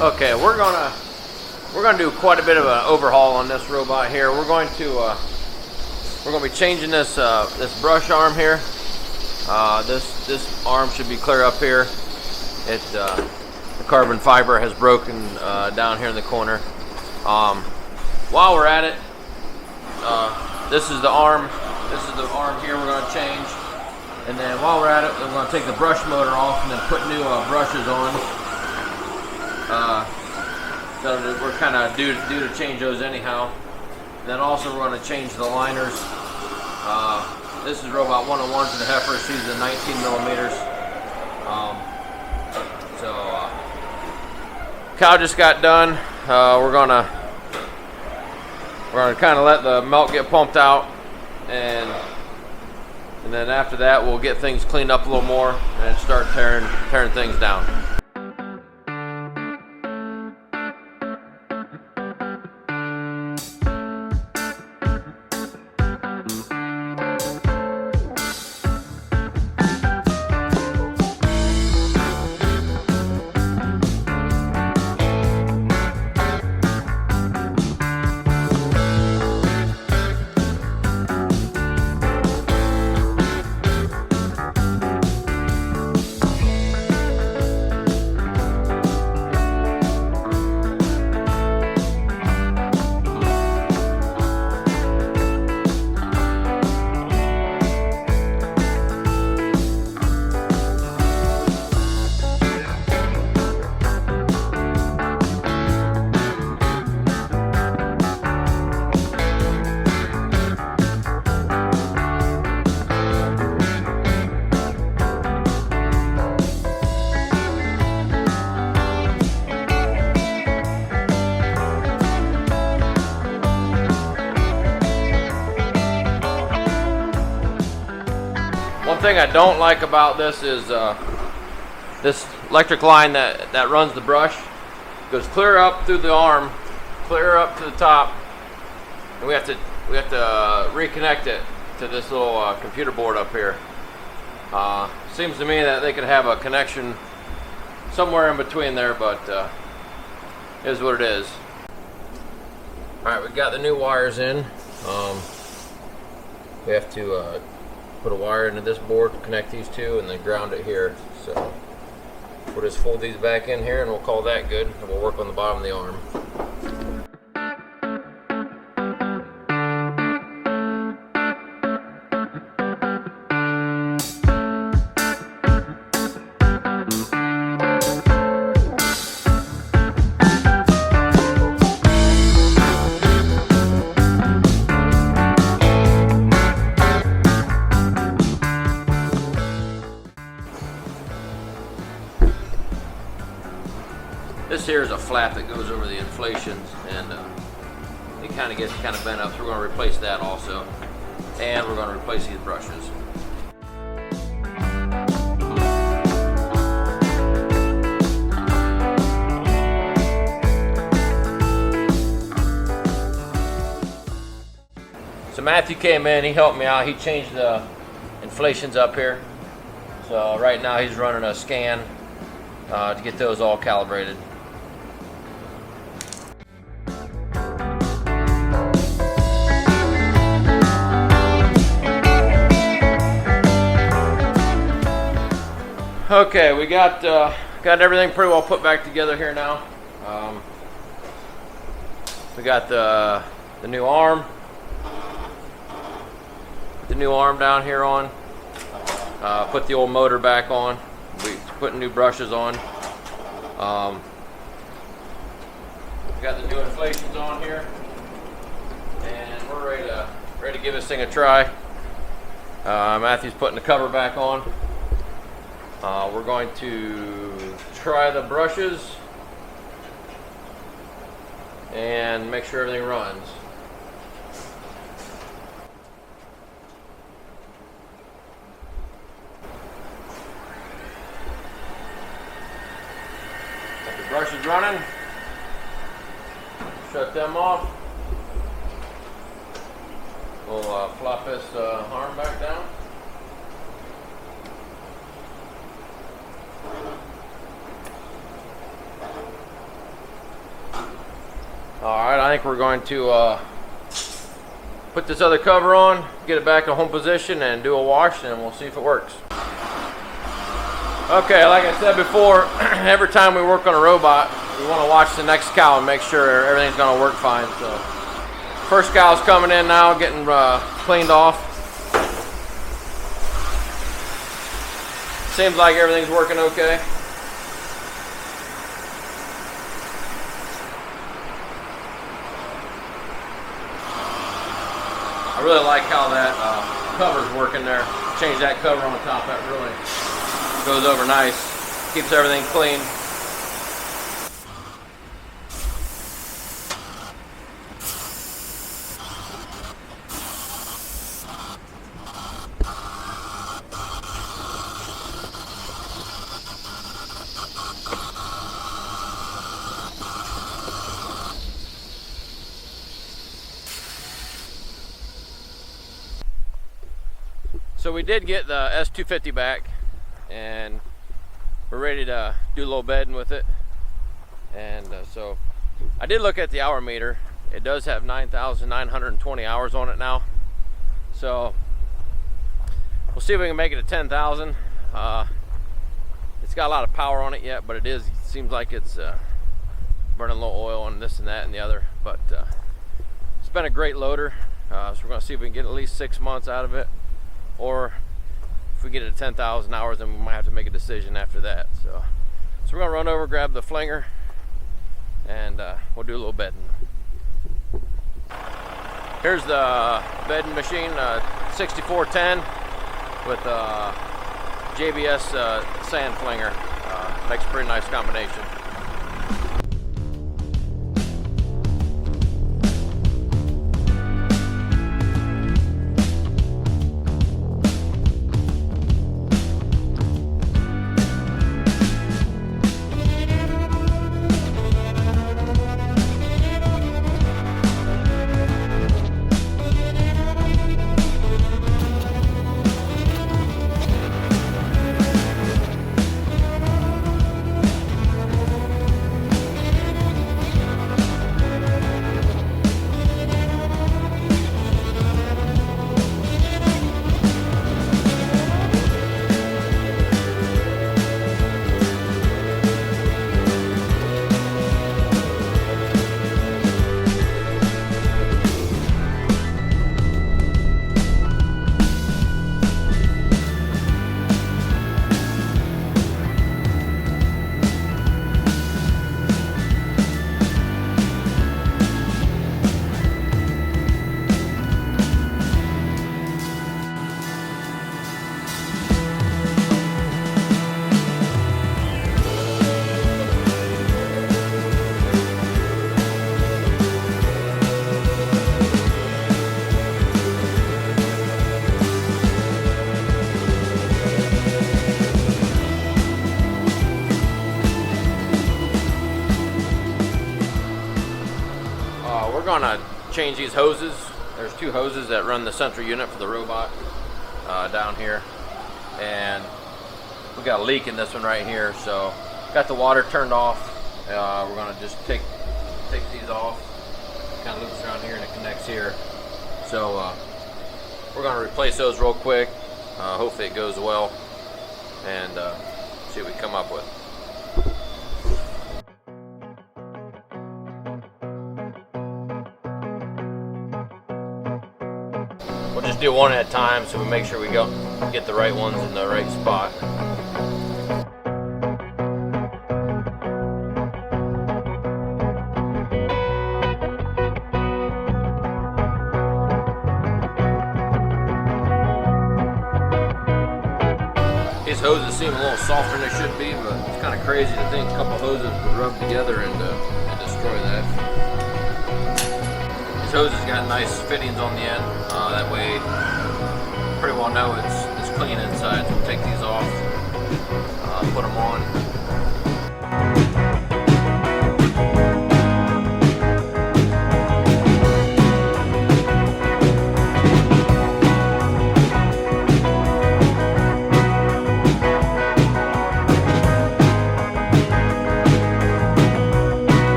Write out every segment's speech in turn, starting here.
Okay, we're gonna do quite a bit of an overhaul on this robot here. We're gonna be changing this this brush arm here. This arm should be clear up here. The carbon fiber has broken down here in the corner. While we're at it, this is the arm. This is the arm here we're gonna change. And then while we're at it, we're gonna take the brush motor off and then put new brushes on. So we're kind of due to change those anyhow. And then also we're going to change the liners. This is robot 101 for the heifer. She's the 19 millimeters. Cow just got done. We're gonna kind of let the milk get pumped out, and then after that we'll get things cleaned up a little more and start tearing things down. One thing I don't like about this is this electric line that runs the brush goes clear up through the arm, clear up to the top, and we have to reconnect it to this little computer board up here. Seems to me that they could have a connection somewhere in between there, but it is what it is. All right, we got the new wires in. We have to put a wire into this board to connect these two and then ground it here. So we'll just fold these back in here and we'll call that good, and we'll work on the bottom of the arm. This here is a flap that goes over the inflations, and it kind of gets bent up, so we're going to replace that also. And we're going to replace these brushes. So Matthew came in, he helped me out, he changed the inflations up here. So right now he's running a scan to get those all calibrated. Okay, we got everything pretty well put back together here now. We got the new arm, down here on. Put the old motor back on. We putting new brushes on. We got the new inflations on here, and we're ready to give this thing a try. Matthew's putting the cover back on. We're going to try the brushes and make sure everything runs. Got the brushes running. Shut them off. We'll flop this arm back down. Alright, I think we're going to put this other cover on, get it back in home position, and do a wash, and we'll see if it works. Okay, like I said before, every time we work on a robot, we want to watch the next cow and make sure everything's going to work fine. So, first cow's coming in now, getting cleaned off. Seems like everything's working okay. I really like how that cover's working there. Change that cover on top, that really goes over nice. Keeps everything clean. So we did get the S250 back, and we're ready to do a little bedding with it. And so I did look at the hour meter. It does have 9,920 hours on it now. So we'll see if we can make it to 10,000. It's got a lot of power on it yet, but it seems like it's burning a little oil on this and that and the other. But it's been a great loader. So we're going to see if we can get at least 6 months out of it. Or if we get it to 10,000 hours, then we might have to make a decision after that. So we're gonna run over, grab the flinger, and we'll do a little bedding. Here's the bedding machine, 6410 with JBS sand flinger. Makes a pretty nice combination. We're gonna change these hoses. There's 2 hoses that run the central unit for the robot down here, and we got a leak in this one right here. So got the water turned off. We're gonna just take these off. Kind of loops around here and it connects here. So we're gonna replace those real quick. Hopefully it goes well, and see what we come up with. We'll just do one at a time so we make sure we get the right ones in the right spot. These hoses seem a little softer than they should be, but it's kind of crazy to think a couple hoses would rub together and destroy that. These hoses got nice fittings on the end. That way, pretty well know it's clean inside. So we'll take these off, put them on.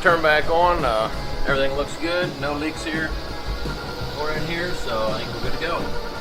turned back on. Everything looks good. No leaks here or in here, so I think we're good to go.